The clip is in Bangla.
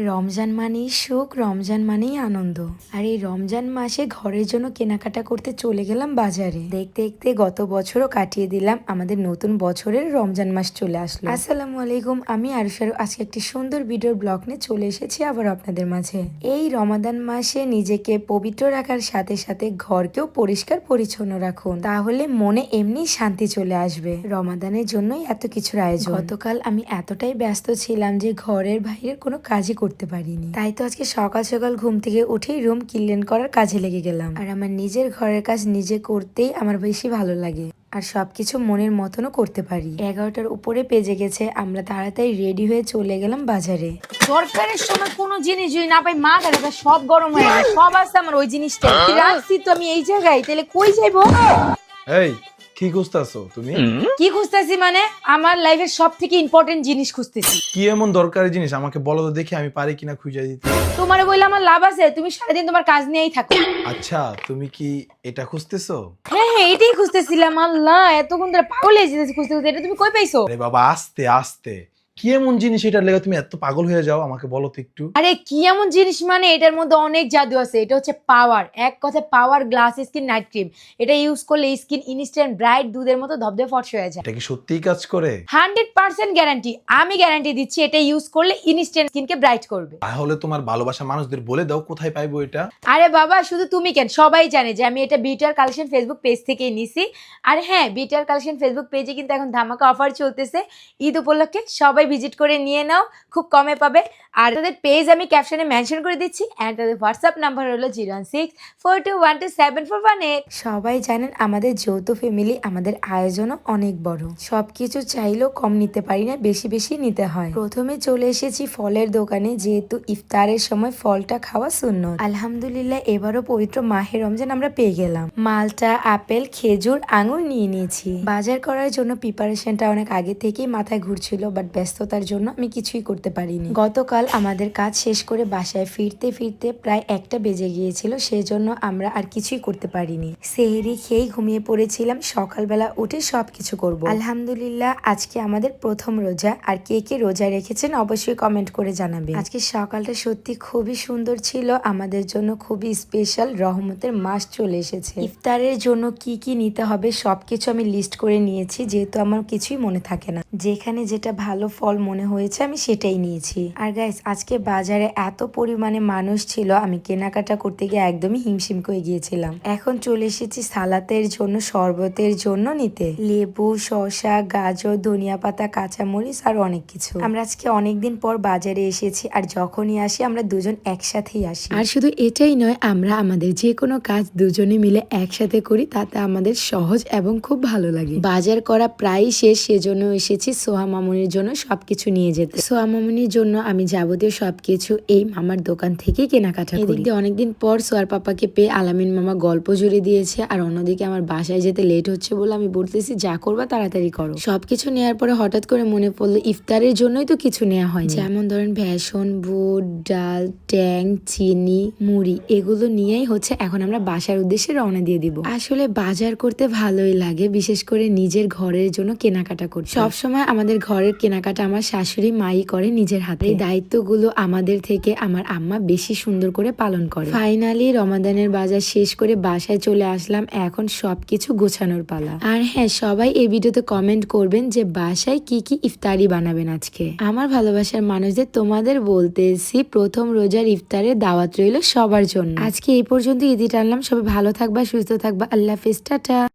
রমজান মানেই সুখ, রমজান মানেই আনন্দ। আর এই রমজান মাসে ঘরের জন্য কেনাকাটা করতে চলে গেলাম বাজারে। দেখতে দেখতে গত বছরও কাটিয়ে দিলাম, আমাদের নতুন বছরের রমজান মাস চলে আসলো। আসসালামু আলাইকুম, আমি আরুষারু আজকে একটি সুন্দর ভিডিওর ব্লগ নিয়ে চলে এসেছি আবার আপনাদের মাঝে। এই রমাদান মাসে নিজেকে পবিত্র রাখার সাথে সাথে ঘরকেও পরিষ্কার পরিচ্ছন্ন রাখুন, তাহলে মনে এমনি শান্তি চলে আসবে। রমাদানের জন্যই এত কিছুর আয়োজন। গতকাল আমি এতটাই ব্যস্ত ছিলাম যে ঘরের বাইরের কোনো কাজই করতে পারিনি। তাই তো আজকে সকাল সকাল ঘুম থেকে উঠেই রুম ক্লিন করার কাজে লেগে গেলাম। আর আমার নিজের ঘরের কাজ নিজে করতেই আমার বেশি ভালো লাগে, আর সবকিছু মনের মতনও করতে পারি। 11টার উপরে বেজে গেছে, আমরা তাড়াতাড়ি রেডি হয়ে চলে গেলাম বাজারে। দরকারের সময় কোনো জিনিস যদি না পাই মা কাছে সব গরম হয়ে গেছে, সব আছে আমার ওই জিনিসটা রাখছি তো আমি এই জায়গায়, তাহলে কই যাইবো? এই কি খুঁজতেছো তুমি? কি খুঁজতেছি মানে আমার লাইফের সব থেকে ইম্পর্টেন্ট জিনিস খুঁজতেছি। কি এমন দরকারি জিনিস আমাকে বলো তো দেখি, আমি পারি কিনা খুঁজে দিতে। তোমারে বললে আমার লাভ আছে? তুমি সারাদিন তোমার কাজ নিয়েই থাকো। আচ্ছা, তুমি কি এটা খুঁজতেছো? হ্যাঁ হ্যাঁ, এটাই খুঁজতেছিলাম। আল্লাহ, এতক্ষণ ধরে পাগল হয়ে যেতেছি খুঁজতে খুঁজতে। এটা তুমি কই পাইছো? আরে বাবা, আস্তে আস্তে। কি এমন জিনিস এটার লেগে তুমি এত পাগল হয়ে যাও, আমাকে বলো তো একটু। আরে কি এমন জিনিস মানে এটার মধ্যে অনেক জাদু আছে। এটা হচ্ছে পাওয়ার, এক কথায় power glass skin night cream. এটা ইউজ করলে স্কিন ইনস্ট্যান্ট ব্রাইট, দুধের মতো ধবধবে ফর্সা হয়ে যায়। এটা কি সত্যিই কাজ করে? 100% গ্যারান্টি, আমি গ্যারান্টি দিচ্ছি। এটা ইউজ করলে ইনস্ট্যান্ট স্কিনকে ব্রাইট করবে। তাহলে তোমার ভালোবাসা মানুষদের বলে দাও কোথায় পাইবো এটা। আরে বাবা, শুধু তুমি কেন, সবাই জানে যে আমি এটা বিউটিআর কালেকশন ফেসবুক পেজ থেকে নিছি। আর হ্যাঁ, বিউটিআর কালেকশন ফেসবুক পেজে কিন্তু এখন ধামাকা অফার চলতেছে। ঈদ উপলক্ষে সবাই ভিজিট করে নিয়ে নাও, খুব কমে পাবে। আর তাদের পেজ আমি ক্যাপশনে মেনশন করে দিচ্ছি। অ্যান্ড তাদের হোয়াটসঅ্যাপ নাম্বার হলো 01642127418। সবাই জানেন আমাদের যৌথ ফ্যামিলি, আমাদের আয়োজনও অনেক বড়। সবকিছু চাইলেও কম নিতে পারি না, বেশি বেশি নিতে হয়। প্রথমে চলে এসেছি ফলের দোকানে, যেহেতু ইফতারের সময় ফলটা খাওয়া সুন্নত। আলহামদুলিল্লাহ এবারও পবিত্র মাহে রমজান আমরা পেয়ে গেলাম। মালটা, আপেল, খেজুর, আঙুর নিয়ে নিয়েছি। বাজার করার জন্য প্রিপারেশনটা অনেক আগে থেকেই মাথায় ঘুরছিল, বাট ব্যস্ততার জন্য আমি কিছুই করতে পারিনি। গতকাল আমাদের কাজ শেষ করে বাসায় ফিরতে ফিরতে প্রায় 1টা বেজে গিয়েছিল, সেজন্য আমরা আর কিছুই করতে পারিনি। সেহরি খেয়েই ঘুমিয়ে পড়েছিলাম। সকালবেলা উঠে সবকিছু করব। আলহামদুলিল্লাহ আজকে আমাদের প্রথম রোজা। আর কে কে রোজা রেখেছেন অবশ্যই কমেন্ট করে জানাবেন। আজকে সকালটা সত্যি খুবই সুন্দর ছিল, আমাদের জন্য খুবই স্পেশাল। রহমতের মাস চলে এসেছে। ইফতারের জন্য কি কি নিতে হবে সবকিছু আমি লিস্ট করে নিয়েছি, যেহেতু আমার কিছুই মনে থাকে না। যেখানে যেটা ভালো ফল মনে হয়েছে আমি সেটাই নিয়েছি। আর গাইস, আজকে বাজারে এত পরিমাণে মানুষ ছিল, আমি কেনাকাটা করতে গিয়ে একদমই হিমশিম হয়ে গিয়েছিলাম। এখন চলে এসেছি সালাতের জন্য, শরবতের জন্য নিতে লেবু, শসা, গাজর, ধনিয়া পাতা, কাঁচামরিচ আর অনেক কিছু। আমরা আজকে অনেকদিন পর বাজারে এসেছি, আর যখনই আসি আমরা দুজন একসাথেই আসি। আর শুধু এটাই নয়, আমরা আমাদের যে কোনো কাজ দুজনে মিলে একসাথে করি, তাতে আমাদের সহজ এবং খুব ভালো লাগে। বাজার করা প্রায় শেষ, সেজন্য এসেছি সোহা মামুনির জন্য সবকিছু নিয়ে যেতে। সোহা মামুনির জন্য আমি যাবতীয় সবকিছু এই মামার দোকান থেকে কেনাকাটা করি। এদিকে অনেকদিন পর সোয়ার পাপাকে পেয়ে আলামিন মামা গল্প জুড়ে দিয়েছে, আর অন্যদিকে আমার বাসায় যেতে লেট হচ্ছে বলে আমি বলতেছি যা করবা তাড়াতাড়ি করো। সবকিছু নেওয়ার পরে হঠাৎ করে মনে পড়লো ইফতারের জন্যই তো কিছু নেওয়া হয়, যেমন ধরেন বেসন, বুট, ডাল, ট্যাং, চিনি, মুড়ি, এগুলো নিয়েই হচ্ছে এখন আমরা বাসার উদ্দেশ্যে রওনা দিয়ে দিব। আসলে বাজার করতে ভালোই লাগে, বিশেষ করে নিজের ঘরের জন্য কেনাকাটা করতে। সবসময় আমাদের ঘরের কেনাকাটা আমার শাশুড়ি মাই করে নিজের হাতে। এই দায়িত্বগুলো আমাদের থেকে আমার আম্মা বেশি সুন্দর করে পালন করে। ফাইনালি রমাদানের বাজার শেষ করে বাসায় চলে আসলাম, এখন সবকিছু গোছানোর পালা। আর হ্যাঁ, সবাই এই ভিডিওতে কমেন্ট করবেন যে বাসায় কি কি ইফতারি বানাবেন আজকে। আমার ভালোবাসার মানুষদের তোমাদের বলতেছি, প্রথম রোজার ইফতারের দাওয়াত রইল সবার জন্য। আজকে এই পর্যন্ত ঈদ টানলাম, সবাই ভালো থাকবা, সুস্থ থাকবা, আল্লাহ হাফেজ, টাটা।